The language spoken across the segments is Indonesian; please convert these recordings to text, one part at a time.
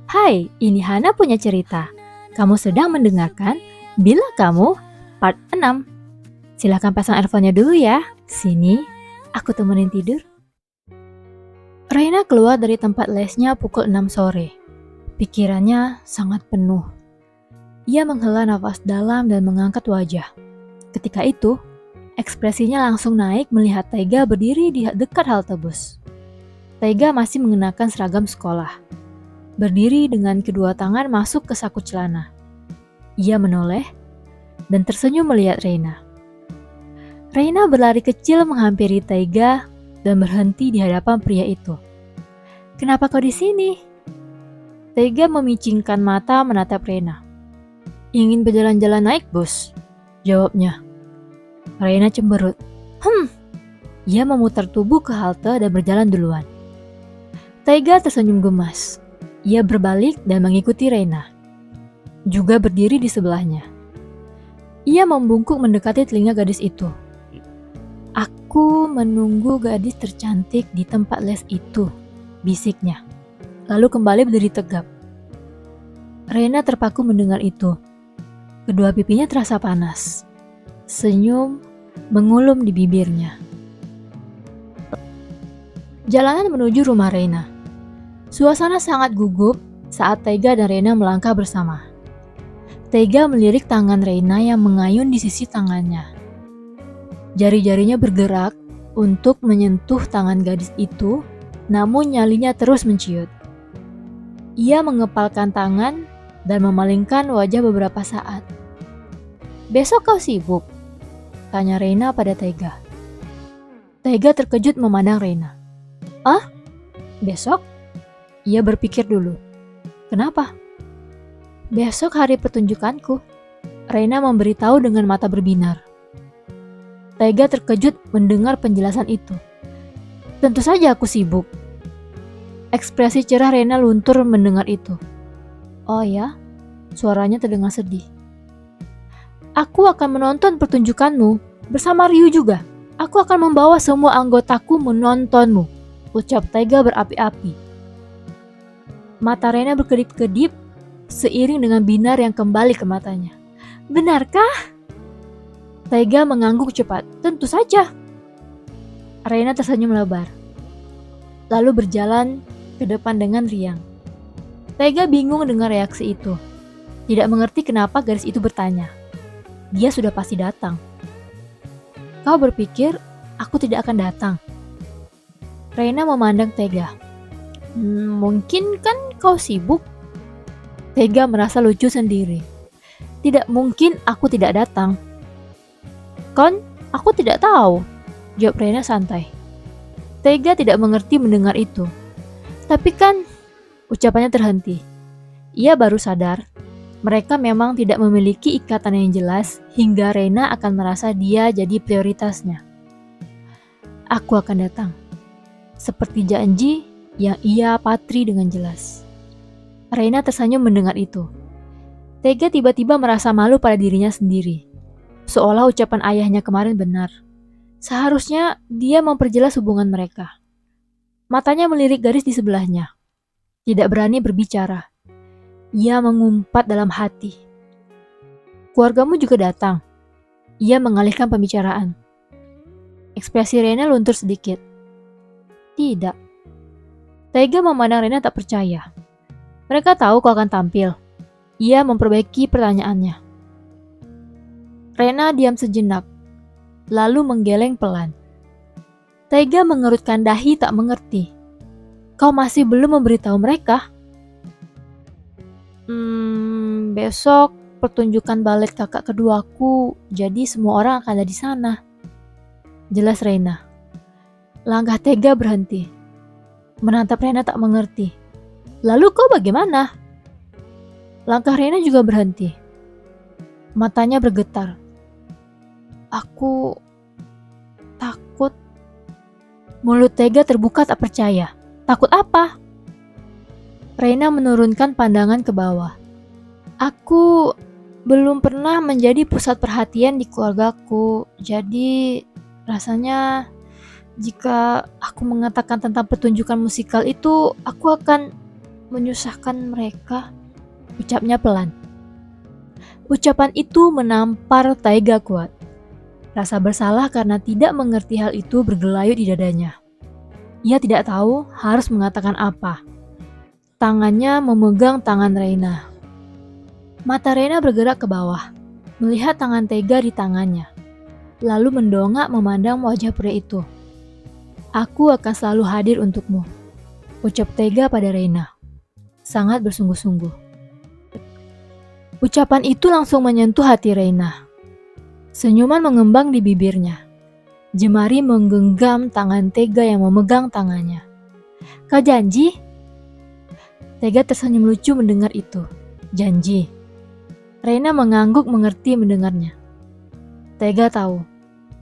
Hai, ini Hana punya cerita. Kamu sedang mendengarkan Bila Kamu Part 6. Silahkan pasang earphone-nya dulu ya. Sini, aku temenin tidur. Reina keluar dari tempat lesnya pukul 6 sore. Pikirannya sangat penuh. Ia menghela nafas dalam dan mengangkat wajah. Ketika itu, ekspresinya langsung naik melihat Taiga berdiri di dekat halte bus. Taiga masih mengenakan seragam sekolah. Berdiri dengan kedua tangan masuk ke saku celana. Ia menoleh dan tersenyum melihat Reina. Reina berlari kecil menghampiri Taiga dan berhenti di hadapan pria itu. "Kenapa kau di sini?" Taiga memicingkan mata menatap Reina. "Ingin berjalan-jalan naik bus," jawabnya. Reina cemberut. Ia memutar tubuh ke halte dan berjalan duluan. Taiga tersenyum gemas. Ia berbalik dan mengikuti Reina. Juga berdiri di sebelahnya. Ia membungkuk mendekati telinga gadis itu. "Aku menunggu gadis tercantik di tempat les itu," bisiknya. Lalu kembali berdiri tegap. Reina terpaku mendengar itu. Kedua pipinya terasa panas. Senyum mengulum di bibirnya. Jalanan menuju rumah Reina. Suasana sangat gugup saat Taiga dan Reina melangkah bersama. Taiga melirik tangan Reina yang mengayun di sisi tangannya. Jari-jarinya bergerak untuk menyentuh tangan gadis itu, namun nyalinya terus menciut. Ia mengepalkan tangan dan memalingkan wajah beberapa saat. "Besok kau sibuk?" tanya Reina pada Taiga. Taiga terkejut memandang Reina. "Ah, besok?" Ia berpikir dulu. "Kenapa?" "Besok hari pertunjukanku," Reina memberitahu dengan mata berbinar. Taiga terkejut mendengar penjelasan itu. "Tentu saja aku sibuk." Ekspresi cerah Reina luntur mendengar itu. "Oh ya?" Suaranya terdengar sedih. "Aku akan menonton pertunjukanmu bersama Ryu juga. Aku akan membawa semua anggotaku menontonmu," ucap Taiga berapi-api. Mata Reina berkedip-kedip seiring dengan binar yang kembali ke matanya. "Benarkah?" Taiga mengangguk cepat. "Tentu saja." Reina tersenyum lebar, lalu berjalan ke depan dengan riang. Taiga bingung dengan reaksi itu. Tidak mengerti kenapa gadis itu bertanya. Dia sudah pasti datang. "Kau berpikir aku tidak akan datang?" Reina memandang Taiga. "Mungkin kan kau sibuk." Taiga merasa lucu sendiri. "Tidak mungkin aku tidak datang." "Kan, aku tidak tahu," jawab Reina santai. Taiga tidak mengerti mendengar itu. "Tapi kan," ucapannya terhenti. Ia baru sadar, mereka memang tidak memiliki ikatan yang jelas hingga Reina akan merasa dia jadi prioritasnya. "Aku akan datang," seperti janji yang ia patri dengan jelas. Reina tersenyum mendengar itu. Taiga tiba-tiba merasa malu pada dirinya sendiri. Seolah ucapan ayahnya kemarin benar. Seharusnya dia memperjelas hubungan mereka. Matanya melirik gadis di sebelahnya. Tidak berani berbicara. Ia mengumpat dalam hati. "Keluargamu juga datang?" Ia mengalihkan pembicaraan. Ekspresi Reina luntur sedikit. "Tidak." Taiga memandang Reina tak percaya. "Mereka tahu kau akan tampil." Ia memperbaiki pertanyaannya. Reina diam sejenak, lalu menggeleng pelan. Taiga mengerutkan dahi tak mengerti. "Kau masih belum memberitahu mereka?" Besok pertunjukan balet kakak keduaku, jadi semua orang akan ada di sana," jelas Reina. Langkah Taiga berhenti. Menatap Reina tak mengerti. "Lalu kau bagaimana?" Langkah Reina juga berhenti. Matanya bergetar. "Aku takut." Mulut Taiga terbuka tak percaya. "Takut apa?" Reina menurunkan pandangan ke bawah. "Aku belum pernah menjadi pusat perhatian di keluargaku, jadi rasanya jika aku mengatakan tentang pertunjukan musikal itu, aku akan..." menyusahkan mereka, ucapnya pelan. Ucapan itu menampar Taiga kuat. Rasa bersalah karena tidak mengerti hal itu bergelayut di dadanya. Ia tidak tahu harus mengatakan apa. Tangannya memegang tangan Reina. Mata Reina bergerak ke bawah, melihat tangan Taiga di tangannya, lalu mendongak memandang wajah pria itu. Aku akan selalu hadir untukmu, ucap Taiga pada Reina, sangat bersungguh-sungguh. Ucapan itu langsung menyentuh hati Reina. Senyuman mengembang di bibirnya. Jemari menggenggam tangan Taiga yang memegang tangannya. Kau janji? Taiga tersenyum lucu mendengar itu. Janji. Reina mengangguk mengerti mendengarnya. Taiga tahu,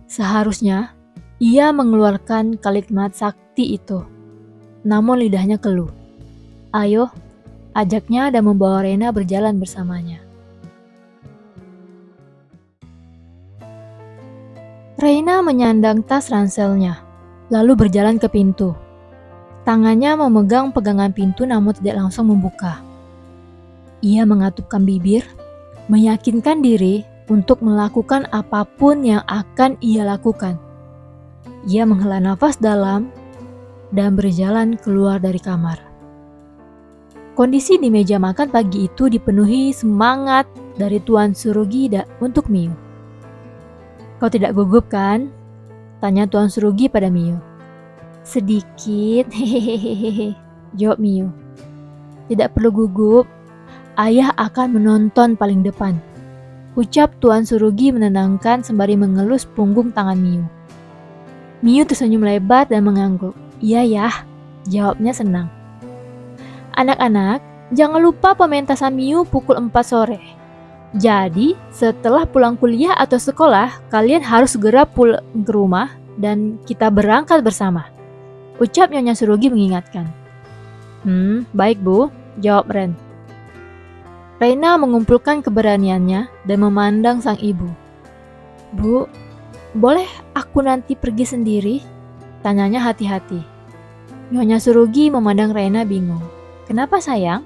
seharusnya ia mengeluarkan kalimat sakti itu. Namun lidahnya keluh. Ayo, ajaknya dan membawa Reina berjalan bersamanya. Reina menyandang tas ranselnya, lalu berjalan ke pintu. Tangannya memegang pegangan pintu namun tidak langsung membuka. Ia mengatupkan bibir, meyakinkan diri untuk melakukan apapun yang akan ia lakukan. Ia menghela nafas dalam dan berjalan keluar dari kamar. Kondisi di meja makan pagi itu dipenuhi semangat dari Tuan Surugi untuk Miu. Kau tidak gugup kan? Tanya Tuan Surugi pada Miu. Sedikit, hehehe, jawab Miu. Tidak perlu gugup, ayah akan menonton paling depan, ucap Tuan Surugi menenangkan sembari mengelus punggung tangan Miu. Miu tersenyum lebar dan mengangguk. Iya ya, jawabnya senang. Anak-anak, jangan lupa pementasan Miu pukul 4 sore. Jadi, setelah pulang kuliah atau sekolah, kalian harus segera pulang ke rumah dan kita berangkat bersama, ucap Nyonya Surugi mengingatkan. Baik Bu, jawab Ren. Reina mengumpulkan keberaniannya dan memandang sang ibu. Bu, boleh aku nanti pergi sendiri? Tanyanya hati-hati. Nyonya Surugi memandang Reina bingung. Kenapa sayang?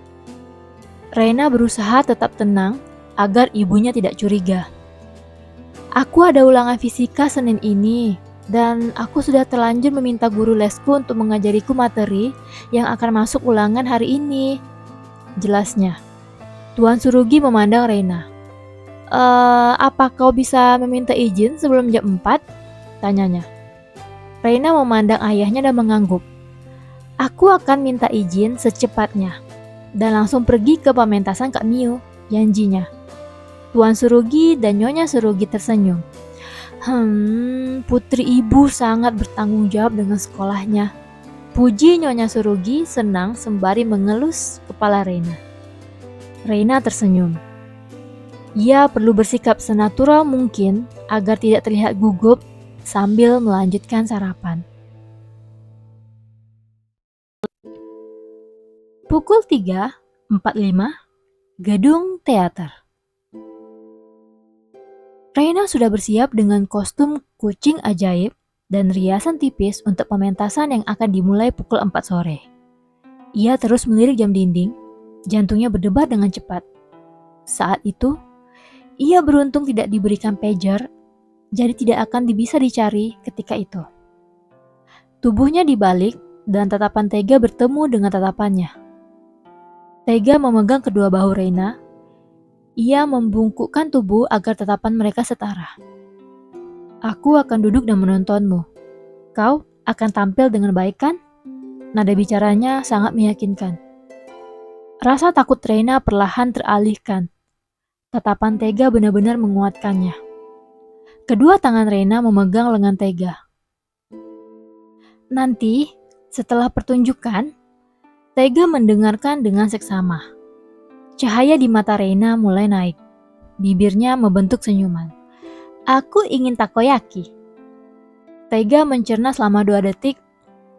Reina berusaha tetap tenang agar ibunya tidak curiga. Aku ada ulangan fisika Senin ini, dan aku sudah terlanjur meminta guru lesku untuk mengajariku materi yang akan masuk ulangan hari ini, jelasnya. Tuan Surugi memandang Reina. Apa kau bisa meminta izin sebelum jam 4? Tanyanya. Reina memandang ayahnya dan mengangguk. Aku akan minta izin secepatnya dan langsung pergi ke pementasan Kak Miu, janjinya. Tuan Surugi dan Nyonya Surugi tersenyum. Putri ibu sangat bertanggung jawab dengan sekolahnya, puji Nyonya Surugi senang sembari mengelus kepala Reina. Reina tersenyum. Ia perlu bersikap senatural mungkin agar tidak terlihat gugup sambil melanjutkan sarapan. Pukul 3.45, gedung teater. Reina sudah bersiap dengan kostum kucing ajaib dan riasan tipis untuk pementasan yang akan dimulai pukul 4 sore. Ia terus melirik jam dinding, jantungnya berdebar dengan cepat. Saat itu, ia beruntung tidak diberikan pager, jadi tidak akan bisa dicari ketika itu. Tubuhnya dibalik dan tatapan Taiga bertemu dengan tatapannya. Taiga memegang kedua bahu Reina. Ia membungkukkan tubuh agar tatapan mereka setara. Aku akan duduk dan menontonmu. Kau akan tampil dengan baik kan? Nada bicaranya sangat meyakinkan. Rasa takut Reina perlahan teralihkan. Tatapan Taiga benar-benar menguatkannya. Kedua tangan Reina memegang lengan Taiga. Nanti, setelah pertunjukan, Taiga mendengarkan dengan seksama. Cahaya di mata Reina mulai naik. Bibirnya membentuk senyuman. Aku ingin takoyaki. Taiga mencerna selama 2 detik,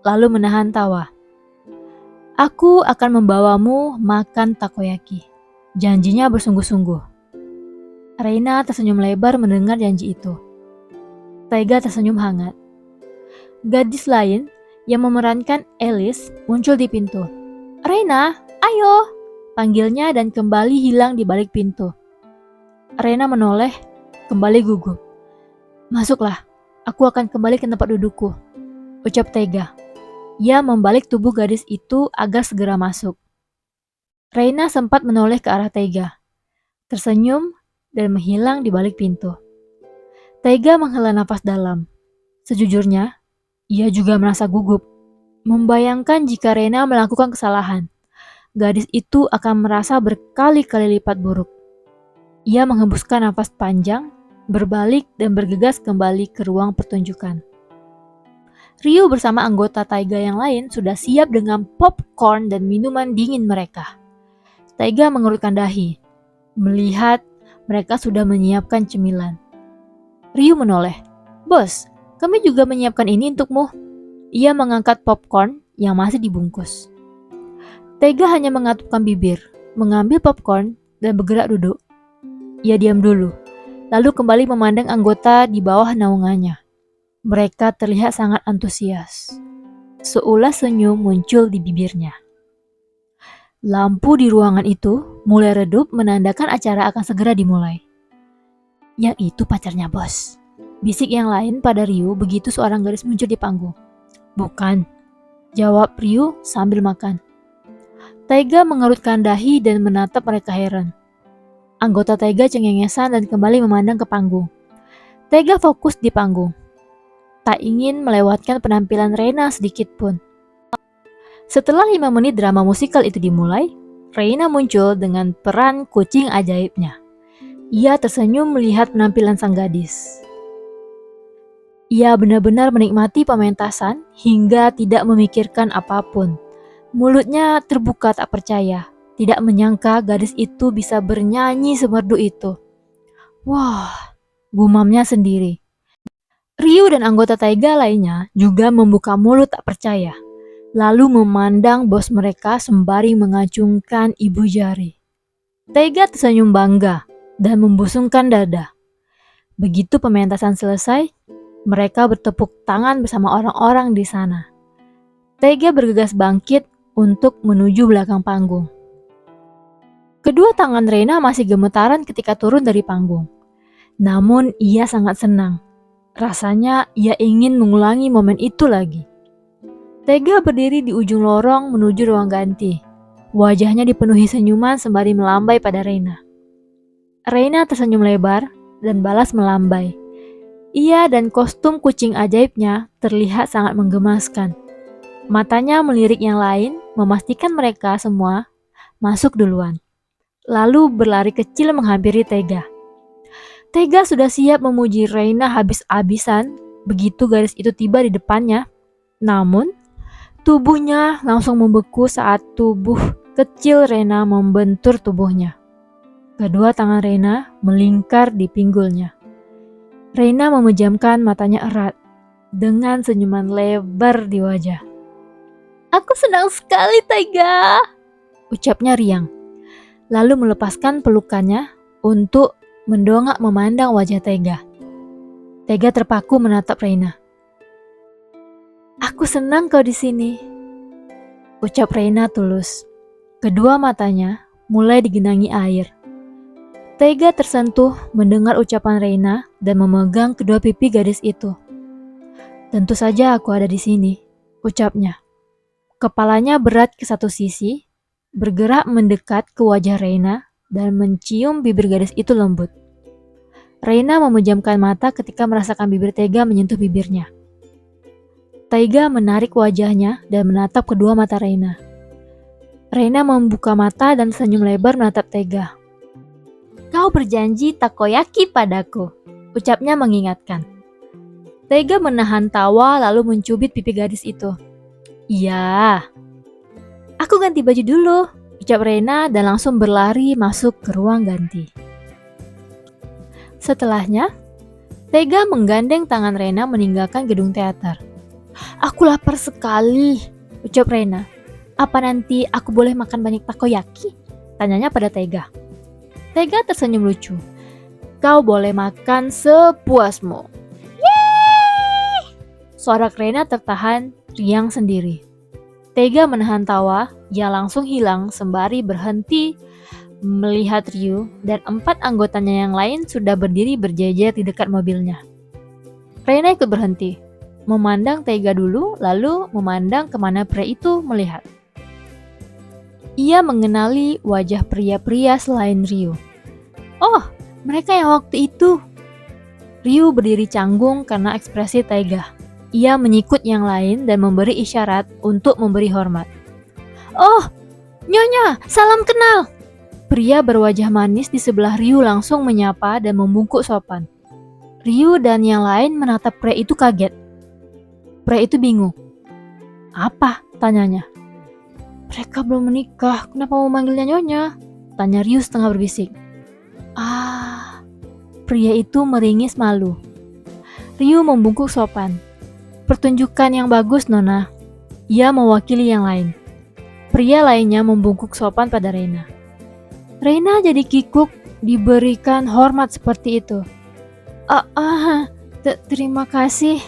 lalu menahan tawa. Aku akan membawamu makan takoyaki. Janjinya bersungguh-sungguh. Reina tersenyum lebar mendengar janji itu. Taiga tersenyum hangat. Gadis lain yang memerankan Alice muncul di pintu. Reina, Ayo, panggilnya dan kembali hilang di balik pintu. Reina menoleh, kembali gugup. Masuklah, aku akan kembali ke tempat dudukku, ucap Tega. Ia membalik tubuh gadis itu agar segera masuk. Reina sempat menoleh ke arah Tega, tersenyum dan menghilang di balik pintu. Tega menghela nafas dalam. Sejujurnya, ia juga merasa gugup, membayangkan jika Reina melakukan kesalahan. Gadis itu akan merasa berkali-kali lipat buruk. Ia menghembuskan nafas panjang, berbalik dan bergegas kembali ke ruang pertunjukan. Ryu bersama anggota Taiga yang lain sudah siap dengan popcorn dan minuman dingin mereka. Taiga mengerutkan dahi, melihat mereka sudah menyiapkan cemilan. Ryu menoleh. Bos, kami juga menyiapkan ini untukmu. Ia mengangkat popcorn yang masih dibungkus. Tega hanya mengatupkan bibir, mengambil popcorn, dan bergerak duduk. Ia diam dulu, lalu kembali memandang anggota di bawah naungannya. Mereka terlihat sangat antusias. Seulas senyum muncul di bibirnya. Lampu di ruangan itu mulai redup menandakan acara akan segera dimulai. Yang itu pacarnya bos. Bisik yang lain pada Ryu begitu seorang gadis muncul di panggung. Bukan, jawab Ryu sambil makan. Taiga mengerutkan dahi dan menatap mereka heran. Anggota Taiga cengengesan dan kembali memandang ke panggung. Taiga fokus di panggung. Tak ingin melewatkan penampilan Reina sedikit pun. Setelah 5 menit drama musikal itu dimulai, Reina muncul dengan peran kucing ajaibnya. Ia tersenyum melihat penampilan sang gadis. Ia benar-benar menikmati pementasan hingga tidak memikirkan apapun. Mulutnya terbuka tak percaya, tidak menyangka gadis itu bisa bernyanyi semerdu itu. Wah, gumamnya sendiri. Ryu dan anggota Taiga lainnya juga membuka mulut tak percaya, lalu memandang bos mereka sembari mengacungkan ibu jari. Taiga tersenyum bangga dan membusungkan dada. Begitu pementasan selesai, mereka bertepuk tangan bersama orang-orang di sana. Taiga bergegas bangkit untuk menuju belakang panggung. Kedua tangan Reina masih gemetaran ketika turun dari panggung. Namun ia sangat senang. Rasanya ia ingin mengulangi momen itu lagi. Taiga berdiri di ujung lorong menuju ruang ganti. Wajahnya dipenuhi senyuman sembari melambai pada Reina. Reina tersenyum lebar dan balas melambai. Ia dan kostum kucing ajaibnya terlihat sangat menggemaskan. Matanya melirik yang lain, memastikan mereka semua masuk duluan. Lalu berlari kecil menghampiri Taiga. Taiga sudah siap memuji Reina habis-habisan begitu gadis itu tiba di depannya. Namun, tubuhnya langsung membeku saat tubuh kecil Reina membentur tubuhnya. Kedua tangan Reina melingkar di pinggulnya. Reina memejamkan matanya erat dengan senyuman lebar di wajah. Aku senang sekali, Taiga, ucapnya riang. Lalu melepaskan pelukannya untuk mendongak memandang wajah Taiga. Taiga terpaku menatap Reina. Aku senang kau di sini, ucap Reina tulus. Kedua matanya mulai digenangi air. Taiga tersentuh mendengar ucapan Reina dan memegang kedua pipi gadis itu. Tentu saja aku ada di sini, ucapnya. Kepalanya berat ke satu sisi, bergerak mendekat ke wajah Reina dan mencium bibir gadis itu lembut. Reina memejamkan mata ketika merasakan bibir Taiga menyentuh bibirnya. Taiga menarik wajahnya dan menatap kedua mata Reina. Reina membuka mata dan senyum lebar menatap Taiga. Kau berjanji takoyaki padaku, ucapnya mengingatkan. Taiga menahan tawa lalu mencubit pipi gadis itu. Iya. Aku ganti baju dulu, ucap Reina dan langsung berlari masuk ke ruang ganti. Setelahnya, Taiga menggandeng tangan Reina meninggalkan gedung teater. Aku lapar sekali, ucap Reina. Apa nanti aku boleh makan banyak takoyaki? Tanyanya pada Taiga. Taiga tersenyum lucu. Kau boleh makan sepuasmu. Yeay! Suara Reina tertahan riang sendiri. Tega menahan tawa, ia langsung hilang sembari berhenti melihat Ryu dan 4 anggotanya yang lain sudah berdiri berjejer di dekat mobilnya. Reina ikut berhenti, memandang Tega dulu lalu memandang kemana pria itu melihat. Ia mengenali wajah pria-pria selain Ryu. Oh, mereka yang waktu itu. Ryu berdiri canggung karena ekspresi Tega. Ia menyikut yang lain dan memberi isyarat untuk memberi hormat. Oh, Nyonya, salam kenal. Pria berwajah manis di sebelah Ryu langsung menyapa dan membungkuk sopan. Ryu dan yang lain menatap pria itu kaget. Pria itu bingung. Apa? Tanyanya. Mereka belum menikah, kenapa mau manggilnya Nyonya? Tanya Ryu setengah berbisik. Pria itu meringis malu. Ryu membungkuk sopan. Pertunjukan yang bagus, Nona. Ia mewakili yang lain. Pria lainnya membungkuk sopan pada Reina. Reina jadi kikuk diberikan hormat seperti itu. Terima kasih.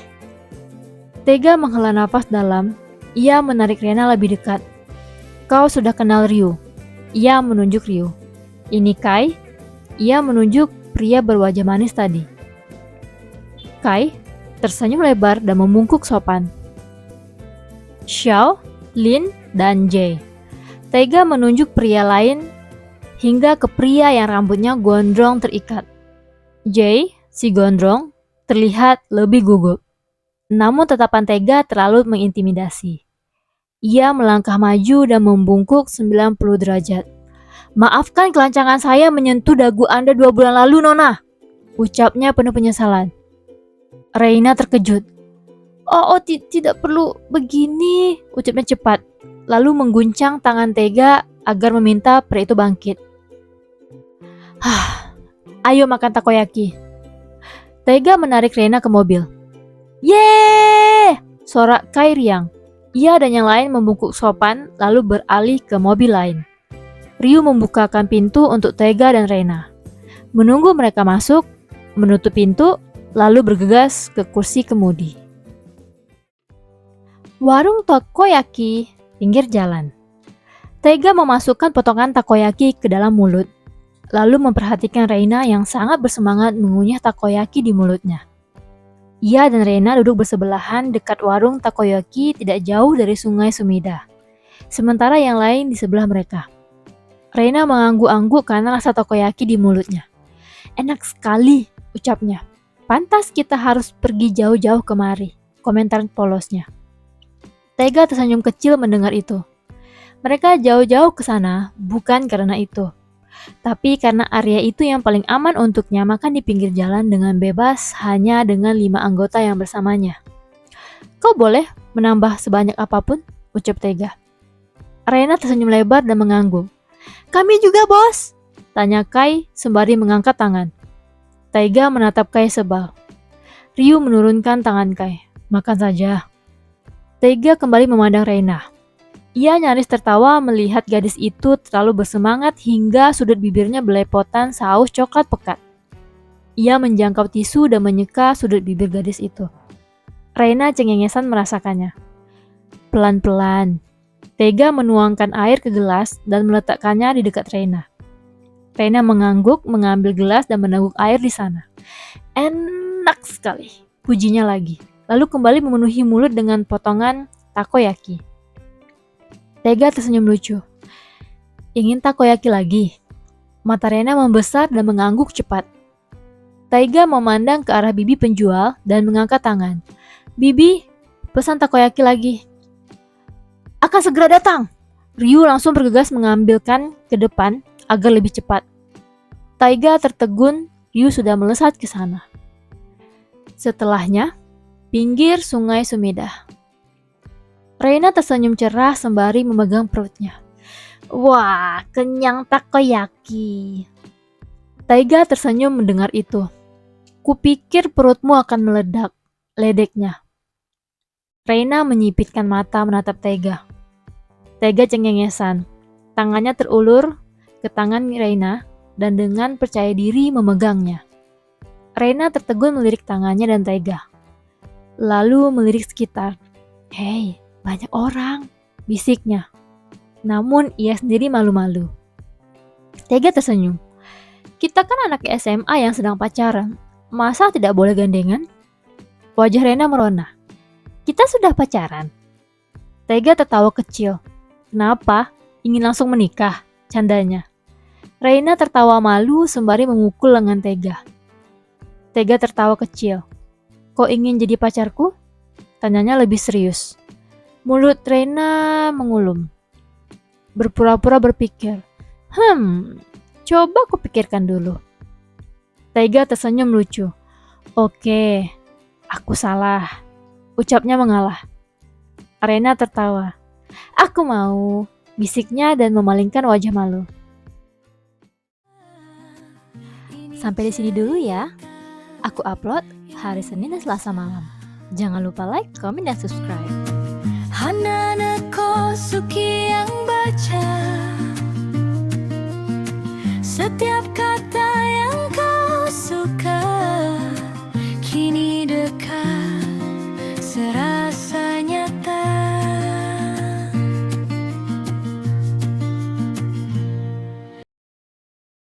Tega menghela nafas dalam. Ia menarik Reina lebih dekat. Kau sudah kenal Ryu. Ia menunjuk Ryu. Ini Kai. Ia menunjuk pria berwajah manis tadi. Kai tersenyum lebar dan membungkuk sopan. Xiao, Lin, dan Jay. Tega menunjuk pria lain hingga ke pria yang rambutnya gondrong terikat. Jay, si gondrong, terlihat lebih gugup. Namun tatapan Tega terlalu mengintimidasi. Ia melangkah maju dan membungkuk 90 derajat. Maafkan kelancangan saya menyentuh dagu Anda 2 bulan lalu, Nona. Ucapnya penuh penyesalan. Reina terkejut. Tidak perlu begini, ucapnya cepat. Lalu mengguncang tangan Tega agar meminta pria itu bangkit. Ayo makan takoyaki. Tega menarik Reina ke mobil. Yeay! Sorak Kai riang. Ia dan yang lain membungkuk sopan lalu beralih ke mobil lain. Ryu membukakan pintu untuk Tega dan Reina. Menunggu mereka masuk, menutup pintu, lalu bergegas ke kursi kemudi. Warung takoyaki pinggir jalan. Tega memasukkan potongan takoyaki ke dalam mulut, lalu memperhatikan Reina yang sangat bersemangat mengunyah takoyaki di mulutnya. Ia dan Reina duduk bersebelahan dekat warung takoyaki tidak jauh dari sungai Sumida, sementara yang lain di sebelah mereka. Reina mengangguk-angguk karena rasa takoyaki di mulutnya. Enak sekali, ucapnya. Pantas kita harus pergi jauh-jauh kemari, komentar polosnya. Tega tersenyum kecil mendengar itu. Mereka jauh-jauh ke sana bukan karena itu, tapi karena area itu yang paling aman untuknya makan di pinggir jalan dengan bebas hanya dengan 5 anggota yang bersamanya. Kau boleh menambah sebanyak apapun, ucap Tega. Reina tersenyum lebar dan mengangguk. Kami juga, bos, tanya Kai sembari mengangkat tangan. Tega menatap Kai sebal. Ryu menurunkan tangan Kai. Makan saja. Tega kembali memandang Reina. Ia nyaris tertawa melihat gadis itu terlalu bersemangat hingga sudut bibirnya belepotan saus coklat pekat. Ia menjangkau tisu dan menyeka sudut bibir gadis itu. Reina cengengesan merasakannya. Pelan-pelan, Tega menuangkan air ke gelas dan meletakkannya di dekat Reina. Reina mengangguk, mengambil gelas dan meneguk air di sana. Enak sekali, pujinya lagi. Lalu kembali memenuhi mulut dengan potongan takoyaki. Tega tersenyum lucu. Ingin takoyaki lagi? Mata Reina membesar dan mengangguk cepat. Tega memandang ke arah bibi penjual dan mengangkat tangan. Bibi, pesan takoyaki lagi. Akan segera datang. Ryu langsung bergegas mengambilkan ke depan agar lebih cepat. Taiga tertegun, Ryu sudah melesat ke sana. Setelahnya, pinggir sungai Sumida. Reina tersenyum cerah sembari memegang perutnya. Wah, kenyang takoyaki. Taiga tersenyum mendengar itu. Kupikir perutmu akan meledak, ledeknya. Reina menyipitkan mata menatap Taiga. Taiga cengengesan. Tangannya terulur ke tangan Reina dan dengan percaya diri memegangnya. Reina tertegun melirik tangannya dan Taiga. Lalu melirik sekitar. Hei, banyak orang. bisiknya. Namun ia sendiri malu-malu. Tega tersenyum. Kita kan anak SMA yang sedang pacaran. Masa tidak boleh gandengan? Wajah Rena merona. Kita sudah pacaran. Tega tertawa kecil. Kenapa? Ingin langsung menikah? Candanya. Reina tertawa malu sembari memukul lengan Tega. Tega tertawa kecil. Kok ingin jadi pacarku? Tanyanya lebih serius. Mulut Reina mengulum. Berpura-pura berpikir. Coba aku pikirkan dulu. Tega tersenyum lucu. Oke, aku salah. Ucapnya mengalah. Reina tertawa. Aku mau, bisiknya dan memalingkan wajah malu. Sampai di sini dulu ya. Aku upload hari Senin dan Selasa malam. Jangan lupa like, komen, dan subscribe. Hananeko Suki yang baca setiap kata yang kau suka kini dekat.